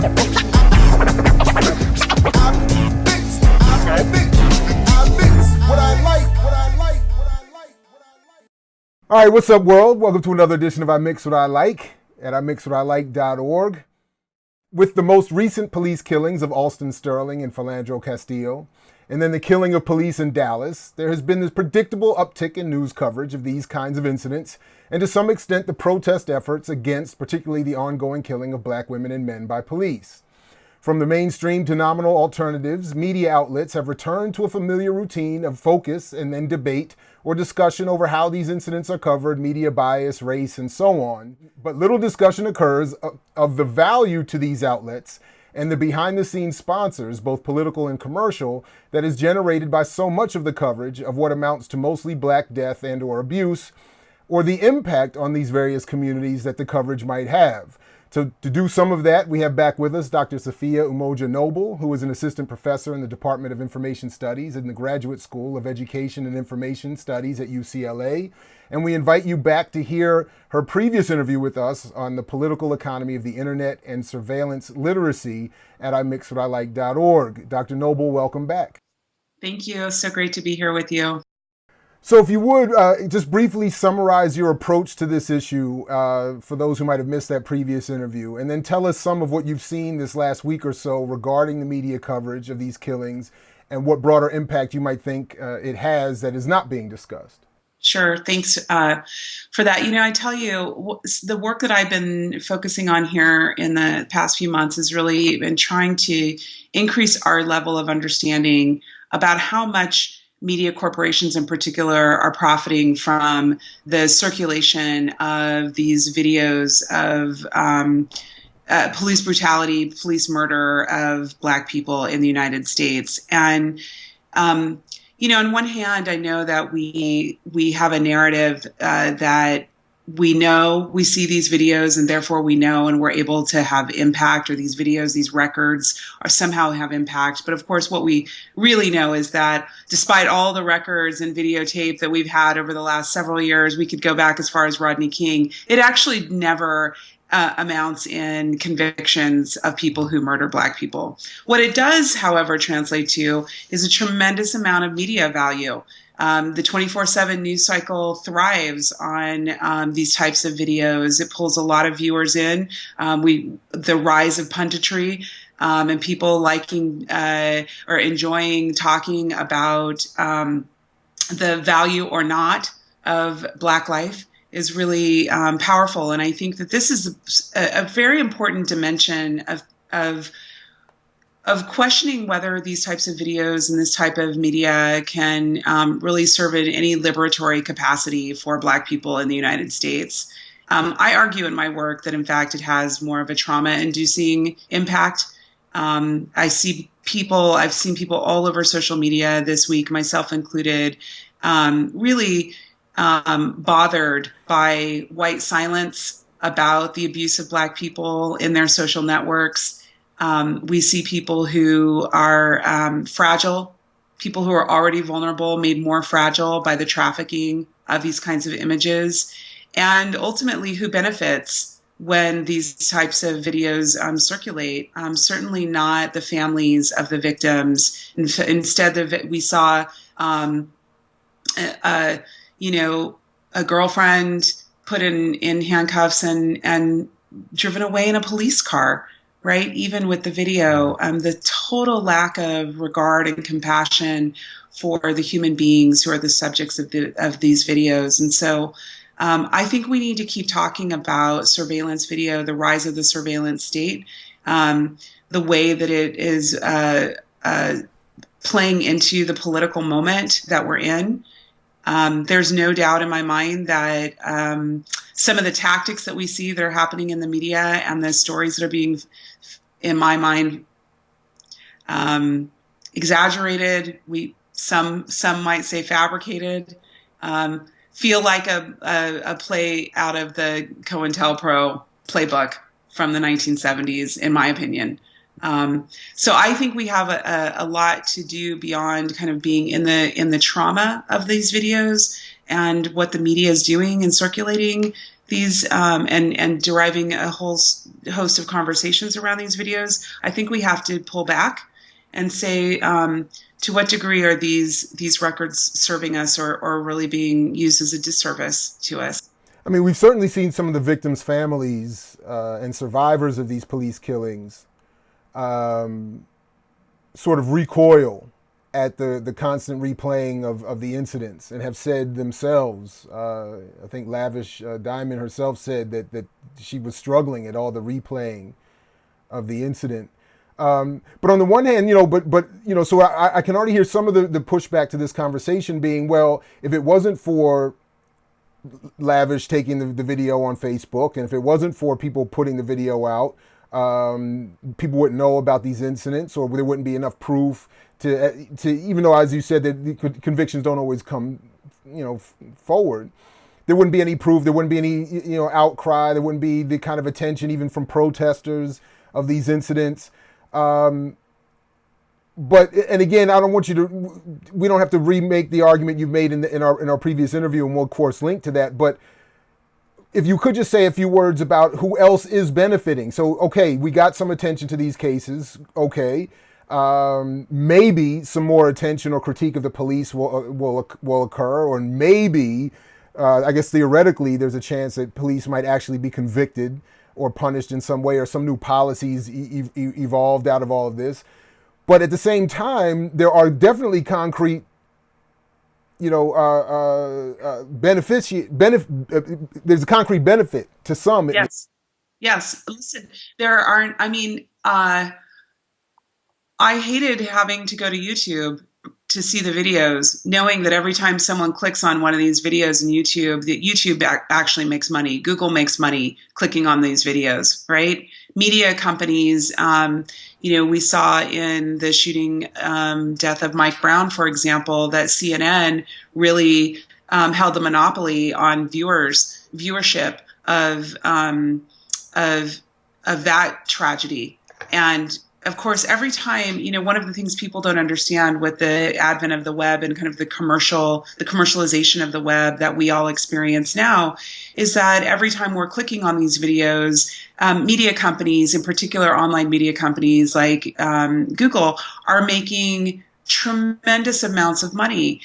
All right, what's up, world? Welcome to another edition of I Mix What I Like at imixwhatilike.org. With the most recent police killings of Alston Sterling and Philando Castillo, and then the killing of police in Dallas, there has been this predictable uptick in news coverage of these kinds of incidents, and to some extent the protest efforts against particularly the ongoing killing of black women and men by police. From the mainstream to nominal alternatives, media outlets have returned to a familiar routine of focus and then debate or discussion over how these incidents are covered, media bias, race, and so on. But little discussion occurs of the value to these outlets and the behind-the-scenes sponsors, both political and commercial, that is generated by so much of the coverage of what amounts to mostly black death and or abuse, or the impact on these various communities that the coverage might have. To do some of that, we have back with us Dr. Safiya Umoja-Noble, who is an assistant professor in the Department of Information Studies in the Graduate School of Education and Information Studies at UCLA. And we invite you back to hear her previous interview with us on the political economy of the internet and surveillance literacy at imixwhatilike.org. Dr. Noble, welcome back. Thank you. So great to be here with you. So if you would, just briefly summarize your approach to this issue for those who might have missed that previous interview, and then tell us some of what you've seen this last week or so regarding the media coverage of these killings and what broader impact you might think it has that is not being discussed. Sure. Thanks for that. You know, I tell you, the work that I've been focusing on here in the past few months has really been trying to increase our level of understanding about how much media corporations in particular are profiting from the circulation of these videos of police brutality, police murder of Black people in the United States. And, you know, on one hand, I know that we have a narrative that we know we see these videos and therefore we know and we're able to have impact, or these videos, these records are somehow have impact. But of course, what we really know is that despite all the records and videotape that we've had over the last several years, we could go back as far as Rodney King, it actually never amounts in convictions of people who murder Black people. What it does, however, translate to is a tremendous amount of media value. The 24/7 news cycle thrives on these types of videos. It pulls a lot of viewers in. The rise of punditry and people liking or enjoying talking about the value or not of Black life is really powerful. And I think that this is a very important dimension of questioning whether these types of videos and this type of media can really serve in any liberatory capacity for Black people in the United States. I argue in my work that, in fact, it has more of a trauma-inducing impact. I've seen people all over social media this week, myself included, really bothered by white silence about the abuse of Black people in their social networks. We see people who are fragile, people who are already vulnerable, made more fragile by the trafficking of these kinds of images, and ultimately who benefits when these types of videos circulate. Certainly not the families of the victims. Instead, we saw, a girlfriend put in handcuffs and driven away in a police car. Right, even with the video, the total lack of regard and compassion for the human beings who are the subjects of these videos. And so I think we need to keep talking about surveillance video, the rise of the surveillance state, the way that it is playing into the political moment that we're in. There's no doubt in my mind that some of the tactics that we see that are happening in the media and the stories that are being, in my mind, exaggerated, some might say fabricated, feel like a play out of the COINTELPRO playbook from the 1970s, in my opinion. So I think we have a lot to do beyond kind of being in the trauma of these videos and what the media is doing and circulating. these and deriving a whole host of conversations around these videos, I think we have to pull back and say, to what degree are these records serving us or really being used as a disservice to us? I mean, we've certainly seen some of the victims' families and survivors of these police killings sort of recoil at the constant replaying of the incidents and have said themselves, I think Lavish Diamond herself said that she was struggling at all the replaying of the incident. But on the one hand, so I can already hear some of the pushback to this conversation being, well, if it wasn't for Lavish taking the video on Facebook, and if it wasn't for people putting the video out, people wouldn't know about these incidents, or there wouldn't be enough proof to even though, as you said, that the convictions don't always come, forward. There wouldn't be any proof. There wouldn't be any, outcry. There wouldn't be the kind of attention even from protesters of these incidents. But, and again, I don't want you to, we don't have to remake the argument you've made in our previous interview, and we'll of course link to that. But if you could just say a few words about who else is benefiting. So, okay, we got some attention to these cases. Okay. Maybe some more attention or critique of the police will occur, or maybe, I guess theoretically, there's a chance that police might actually be convicted or punished in some way, or some new policies evolved out of all of this. But at the same time, there are definitely concrete, there's a concrete benefit to some. Yes. Listen, there aren't, I hated having to go to YouTube to see the videos, knowing that every time someone clicks on one of these videos in YouTube, that YouTube actually makes money. Google makes money clicking on these videos, right? Media companies, we saw in the shooting death of Mike Brown, for example, that CNN really held the monopoly on viewership of that tragedy. And of course, every time, one of the things people don't understand with the advent of the web and kind of the commercialization of the web that we all experience now is that every time we're clicking on these videos, media companies, in particular online media companies like Google, are making tremendous amounts of money.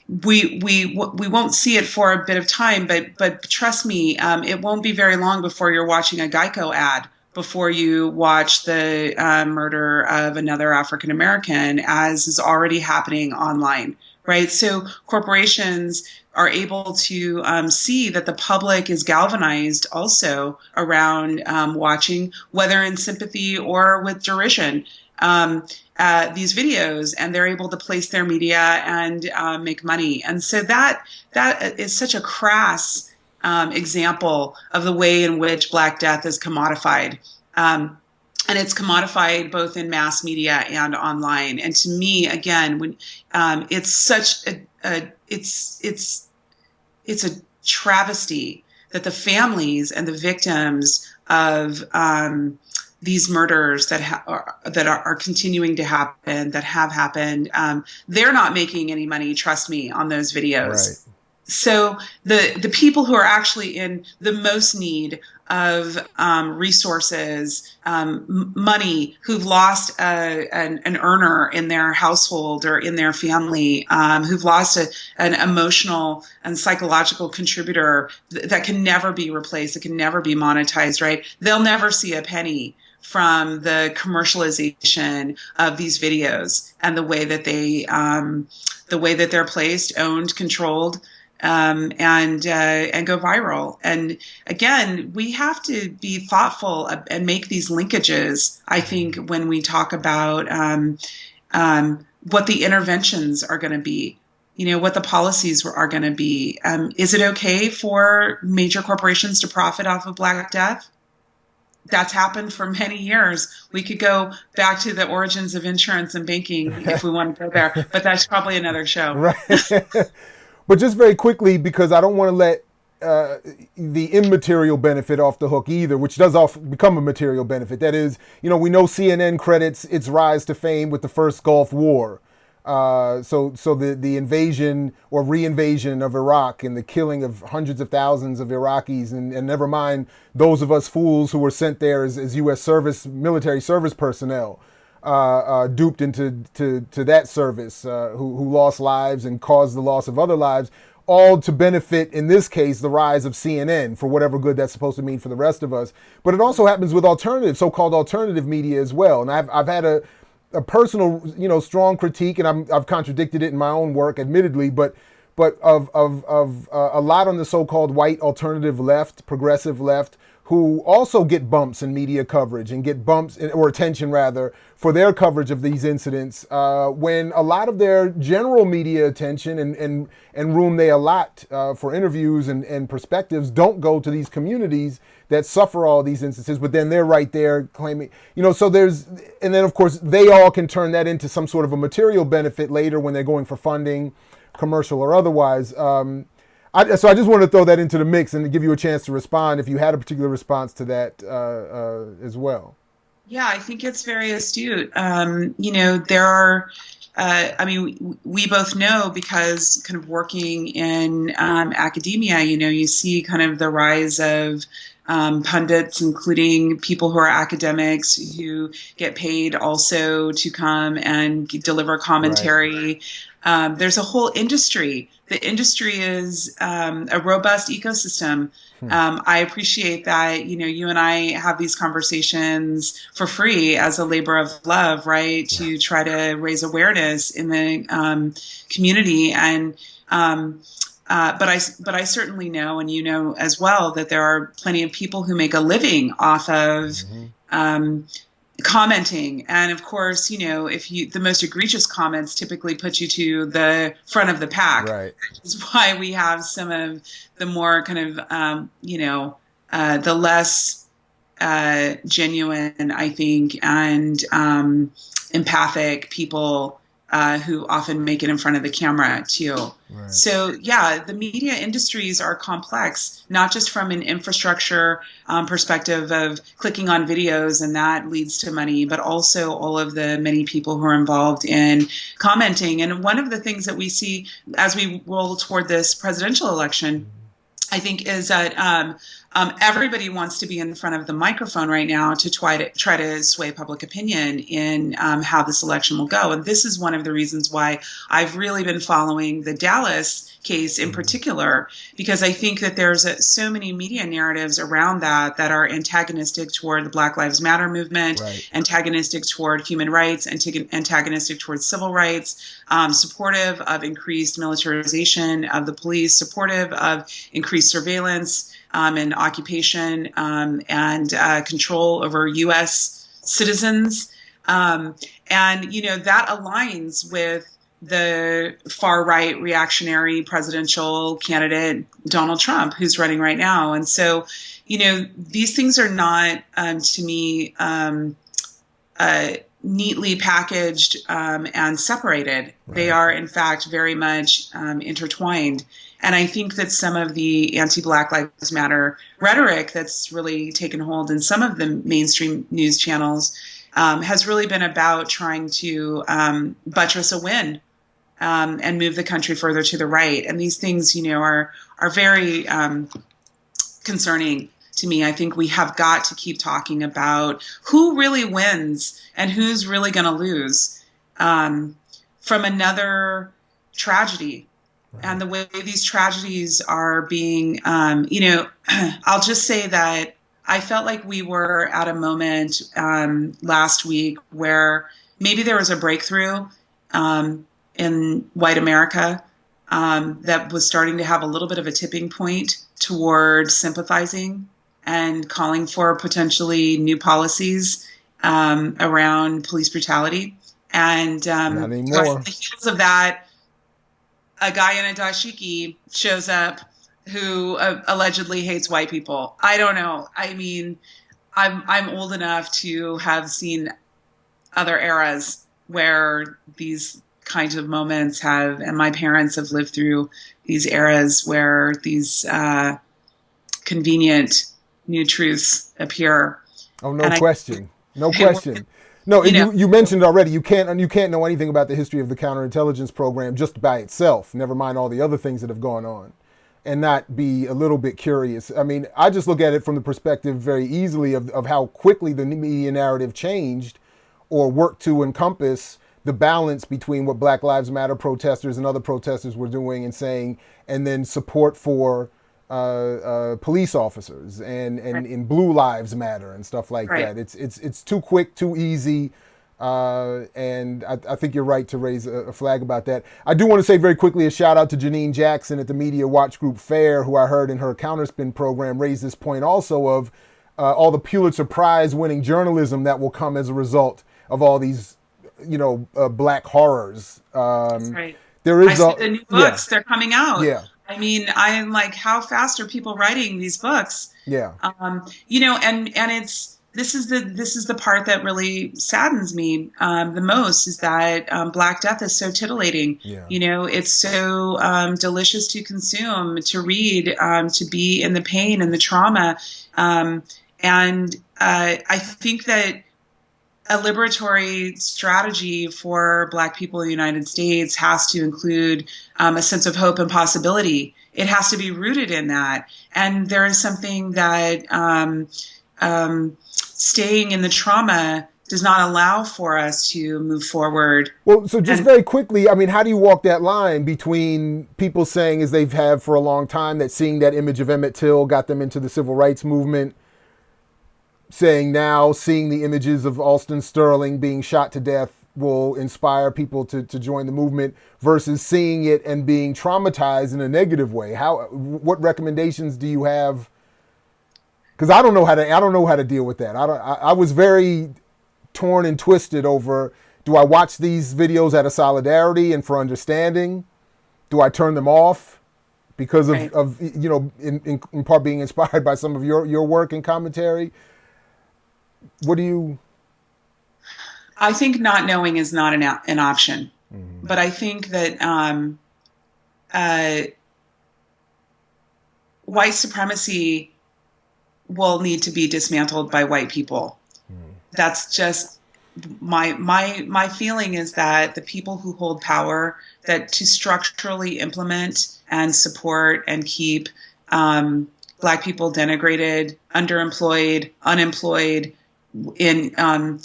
We won't see it for a bit of time, but trust me, it won't be very long before you're watching a Geico ad before you watch the murder of another African American, as is already happening online, right? So corporations are able to see that the public is galvanized also around watching, whether in sympathy or with derision, these videos, and they're able to place their media and make money. And so that is such a crass example of the way in which Black Death is commodified. And it's commodified both in mass media and online. And to me, again, when it's such it's a travesty that the families and the victims of these murders that are continuing to happen, that have happened, they're not making any money, trust me, on those videos. Right. So the people who are actually in the most need of resources, money, who've lost an earner in their household or in their family, who've lost an emotional and psychological contributor that can never be replaced, that can never be monetized, right? They'll never see a penny from the commercialization of these videos and the way that they're placed, owned, controlled, and go viral. And again, we have to be thoughtful and make these linkages, I think, when we talk about what the interventions are going to be, what the policies are going to be. Is it okay for major corporations to profit off of Black Death? That's happened for many years. We could go back to the origins of insurance and banking if we want to go there, but that's probably another show. Right. But just very quickly, because I don't want to let the immaterial benefit off the hook either, which does become a material benefit. That is, we know CNN credits its rise to fame with the first Gulf War. So the invasion or reinvasion of Iraq and the killing of hundreds of thousands of Iraqis, and never mind those of us fools who were sent there as U.S. military service personnel, duped into that service, who lost lives and caused the loss of other lives, all to benefit, in this case, the rise of CNN for whatever good that's supposed to mean for the rest of us. But it also happens with so-called alternative media as well. And I've had a personal, strong critique, and I've contradicted it in my own work, admittedly, but of a lot on the so-called white alternative left, progressive left, who also get bumps in media coverage and get bumps or attention rather for their coverage of these incidents, when a lot of their general media attention and room they allot for interviews and perspectives don't go to these communities that suffer all these instances, but then they're right there claiming, so and then of course they all can turn that into some sort of a material benefit later when they're going for funding, commercial or otherwise. So I just wanted to throw that into the mix and to give you a chance to respond if you had a particular response to that as well. Yeah, I think it's very astute. There are, we both know, because kind of working in academia, you see kind of the rise of pundits, including people who are academics who get paid also to come and deliver commentary. Right. There's a whole industry. The industry is a robust ecosystem. I appreciate that, you and I have these conversations for free as a labor of love, right? To try to raise awareness in the community. And but I certainly know, and as well, that there are plenty of people who make a living off of commenting. And of course, the most egregious comments typically put you to the front of the pack. Right. Which is why we have some of the more kind of, the less genuine, I think, and empathic people who often make it in front of the camera too. Right. So yeah, the media industries are complex, not just from an infrastructure perspective of clicking on videos and that leads to money, but also all of the many people who are involved in commenting. And one of the things that we see as we roll toward this presidential election, I think, is that everybody wants to be in front of the microphone right now to try to sway public opinion in how this election will go. And this is one of the reasons why I've really been following the Dallas case in particular, because I think that there's so many media narratives around that are antagonistic toward the Black Lives Matter movement, right, antagonistic toward human rights, antagonistic toward civil rights, supportive of increased militarization of the police, supportive of increased surveillance and occupation and control over U.S. citizens. And, that aligns with the far-right reactionary presidential candidate, Donald Trump, who's running right now. And so, these things are not, to me, neatly packaged and separated. Right. They are, in fact, very much intertwined. And I think that some of the anti-Black Lives Matter rhetoric that's really taken hold in some of the mainstream news channels has really been about trying to buttress a win and move the country further to the right. And these things, are very concerning to me. I think we have got to keep talking about who really wins and who's really going to lose from another tragedy. Right. And the way these tragedies are being, I'll just say that I felt like we were at a moment last week where maybe there was a breakthrough in white America that was starting to have a little bit of a tipping point toward sympathizing and calling for potentially new policies around police brutality. And not anymore. On the heels of that, a guy in a dashiki shows up who allegedly hates white people. I don't know. I mean, I'm old enough to have seen other eras where these kinds of moments have, and my parents have lived through these eras where these convenient new truths appear. Oh, no question. No question. No, you know. you mentioned already you can't know anything about the history of the counterintelligence program just by itself. Never mind all the other things that have gone on, and not be a little bit curious. I mean, I just look at it from the perspective very easily of how quickly the media narrative changed or worked to encompass the balance between what Black Lives Matter protesters and other protesters were doing and saying, and then support for police officers and Right. in Blue Lives Matter and stuff like Right. that. It's too quick, too easy. And I think you're right to raise a flag about that. I do want to say very quickly a shout out to Janine Jackson at the Media Watch Group FAIR, who I heard in her Counterspin program raise this point also of all the Pulitzer Prize winning journalism that will come as a result of all these, black horrors. That's right. There I is see the new books. They're coming out. Yeah. I mean, I'm like, how fast are people writing these books? Yeah. And this is the part that really saddens me the most is that Black Death is so tittillating. Yeah. It's so delicious to consume, to read, to be in the pain and the trauma. And I think that a liberatory strategy for Black people in the United States has to include a sense of hope and possibility. It has to be rooted in that. And there is something that staying in the trauma does not allow for us to move forward. Well, so just very quickly, I mean, how do you walk that line between people saying, as they've had for a long time, that seeing that image of Emmett Till got them into the civil rights movement, saying now seeing the images of Alston Sterling being shot to death will inspire people to join the movement, versus seeing it and being traumatized in a negative way? What recommendations do you have? Because I don't know how to deal with that. I was very torn and twisted over, do I watch these videos out of solidarity and for understanding? Do I turn them off because of in part being inspired by some of your work and commentary? What do you? I think not knowing is not an option, but I think that white supremacy will need to be dismantled by white people. That's just my feeling, is that the people who hold power, that to structurally implement and support and keep Black people denigrated, underemployed, unemployed, in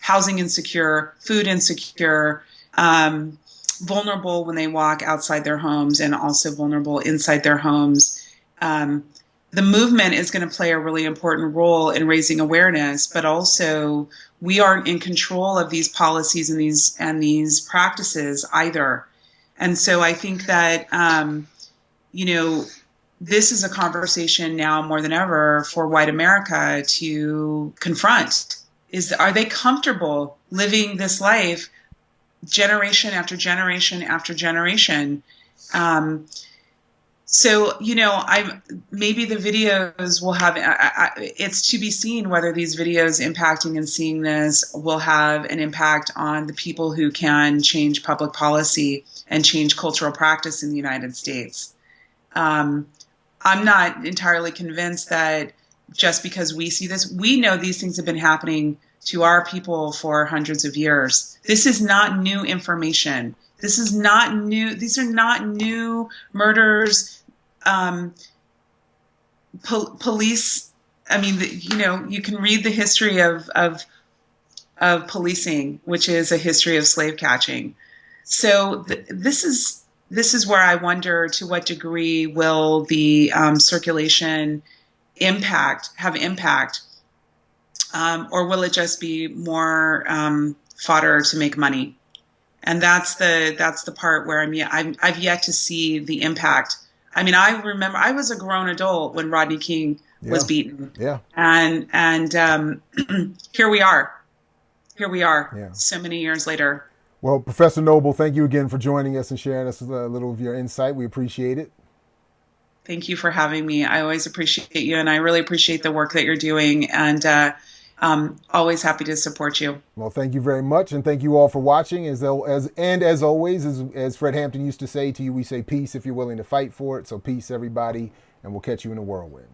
housing insecure, food insecure, vulnerable when they walk outside their homes, and also vulnerable inside their homes. The movement is going to play a really important role in raising awareness, but also we aren't in control of these policies and these practices either. And so I think that, this is a conversation now more than ever for white America to confront. Are they comfortable living this life generation after generation after generation? So, maybe the videos will have, it's to be seen whether these videos impacting and seeing this will have an impact on the people who can change public policy and change cultural practice in the United States. I'm not entirely convinced that just because we see this, we know these things have been happening to our people for hundreds of years. This is not new information. This is not new. These are not new murders. Police. I mean, you can read the history of policing, which is a history of slave catching. So this is where I wonder to what degree will the circulation have impact, or will it just be more fodder to make money? And that's the part where I've yet to see the impact. I mean, I remember I was a grown adult when Rodney King was beaten. Yeah. And here we are. So many years later. Well, Professor Noble, thank you again for joining us and sharing us a little of your insight. We appreciate it. Thank you for having me. I always appreciate you, and I really appreciate the work that you're doing, and always happy to support you. Well, thank you very much, and thank you all for watching. As always, as Fred Hampton used to say to you, we say peace if you're willing to fight for it. So peace, everybody, and we'll catch you in the whirlwind.